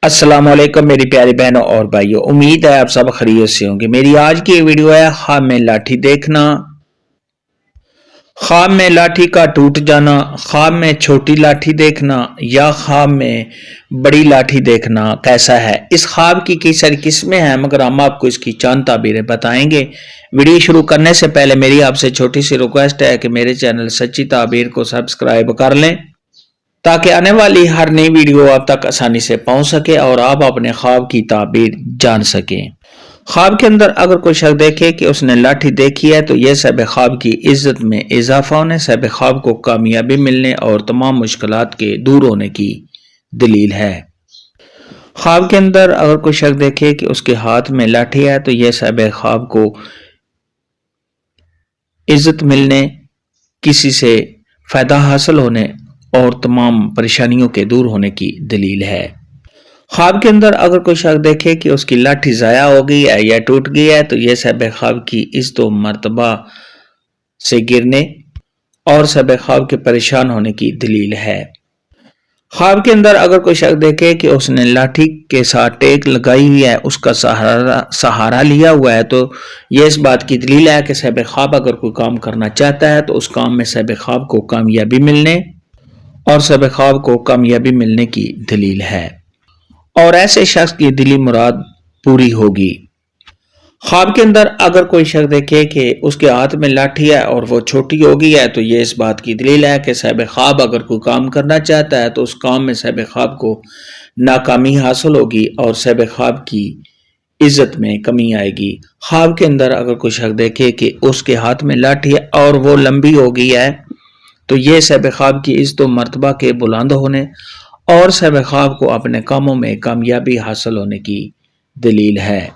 السلام علیکم میری پیاری بہنوں اور بھائیوں، امید ہے آپ سب خیریت سے ہوں گے۔ میری آج کی ویڈیو ہے خواب میں لاٹھی دیکھنا، خواب میں لاٹھی کا ٹوٹ جانا، خواب میں چھوٹی لاٹھی دیکھنا یا خواب میں بڑی لاٹھی دیکھنا کیسا ہے۔ اس خواب کی کئی ساری قسمیں ہیں مگر ہم آپ کو اس کی چند تعبیریں بتائیں گے۔ ویڈیو شروع کرنے سے پہلے میری آپ سے چھوٹی سی ریکویسٹ ہے کہ میرے چینل سچی تعبیر کو سبسکرائب کر لیں تاکہ آنے والی ہر نئی ویڈیو آپ تک آسانی سے پہنچ سکے اور آپ اپنے خواب کی تعبیر جان سکیں۔ خواب کے اندر اگر کوئی شخص دیکھے کہ اس نے لاٹھی دیکھی ہے تو یہ صاحب خواب کی عزت میں اضافہ ہونے، صاحب خواب کو کامیابی ملنے اور تمام مشکلات کے دور ہونے کی دلیل ہے۔ خواب کے اندر اگر کوئی شخص دیکھے کہ اس کے ہاتھ میں لاٹھی ہے تو یہ صاحب خواب کو عزت ملنے، کسی سے فائدہ حاصل ہونے اور تمام پریشانیوں کے دور ہونے کی دلیل ہے۔ خواب کے اندر اگر کوئی شخص دیکھے کہ اس کی لاٹھی ضائع ہو گئی ہے یا ٹوٹ گئی ہے تو یہ صاحب خواب کی عزت و مرتبہ سے گرنے اور صاحب خواب کے پریشان ہونے کی دلیل ہے۔ خواب کے اندر اگر کوئی شخص دیکھے کہ اس نے لاٹھی کے ساتھ ٹیک لگائی ہوئی ہے، اس کا سہارا لیا ہوا ہے تو یہ اس بات کی دلیل ہے کہ صاحب خواب اگر کوئی کام کرنا چاہتا ہے تو اس کام میں صاحب خواب کو کامیابی ملنے اور صاحب خواب کو کامیابی ملنے کی دلیل ہے اور ایسے شخص کی دلی مراد پوری ہوگی۔ خواب کے اندر اگر کوئی شخص دیکھے کہ اس کے ہاتھ میں لاٹھی ہے اور وہ چھوٹی ہو گئی ہے تو یہ اس بات کی دلیل ہے کہ صاحب خواب اگر کوئی کام کرنا چاہتا ہے تو اس کام میں صاحب خواب کو ناکامی حاصل ہوگی اور صاحب خواب کی عزت میں کمی آئے گی۔ خواب کے اندر اگر کوئی شخص دیکھے کہ اس کے ہاتھ میں لاٹھی ہے اور وہ لمبی ہو گئی ہے تو یہ صاحب خواب کی عزت و مرتبہ کے بلند ہونے اور صاحب خواب کو اپنے کاموں میں کامیابی حاصل ہونے کی دلیل ہے۔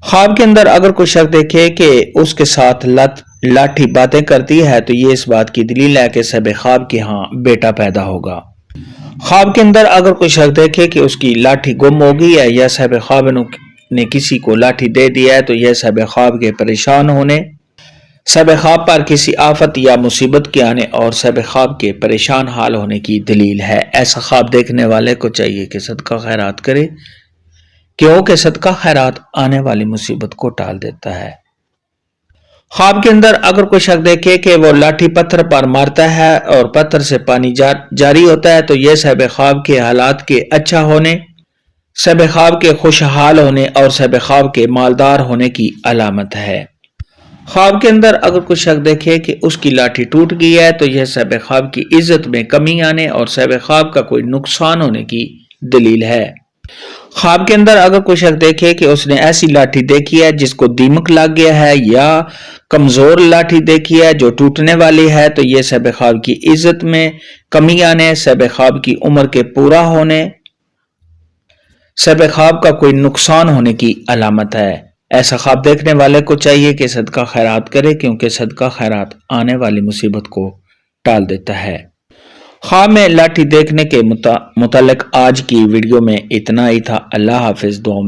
خواب کے اندر اگر کوئی شخص دیکھے کہ اس کے ساتھ لاٹھی باتیں کرتی ہے تو یہ اس بات کی دلیل ہے کہ صاحب خواب کے ہاں بیٹا پیدا ہوگا۔ خواب کے اندر اگر کوئی شخص دیکھے کہ اس کی لاٹھی گم ہو گئی ہے یا صاحب خواب نے کسی کو لاٹھی دے دیا ہے تو یہ صاحب خواب کے پریشان ہونے، صاحب خواب پر کسی آفت یا مصیبت کے آنے اور صاحب خواب کے پریشان حال ہونے کی دلیل ہے۔ ایسا خواب دیکھنے والے کو چاہیے کہ صدقہ خیرات کرے کیونکہ صدقہ خیرات آنے والی مصیبت کو ٹال دیتا ہے۔ خواب کے اندر اگر کوئی شخص دیکھے کہ وہ لاٹھی پتھر پر مارتا ہے اور پتھر سے پانی جاری ہوتا ہے تو یہ صاحب خواب کے حالات کے اچھا ہونے، صاحب خواب کے خوشحال ہونے اور صاحب خواب کے مالدار ہونے کی علامت ہے۔ خواب کے اندر اگر کوئی شخص دیکھے کہ اس کی لاٹھی ٹوٹ گئی ہے تو یہ صاحب خواب کی عزت میں کمی آنے اور صاحب خواب کا کوئی نقصان ہونے کی دلیل ہے۔ خواب کے اندر اگر کوئی شخص دیکھے کہ اس نے ایسی لاٹھی دیکھی ہے جس کو دیمک لگ گیا ہے یا کمزور لاٹھی دیکھی ہے جو ٹوٹنے والی ہے تو یہ صاحب خواب کی عزت میں کمی آنے، صاحب خواب کی عمر کے پورا ہونے، صاحب خواب کا کوئی نقصان ہونے کی علامت ہے۔ ایسا خواب دیکھنے والے کو چاہیے کہ صدقہ خیرات کرے کیونکہ صدقہ خیرات آنے والی مصیبت کو ٹال دیتا ہے۔ خواب میں لاٹھی دیکھنے کے متعلق آج کی ویڈیو میں اتنا ہی تھا۔ اللہ حافظ۔ دعا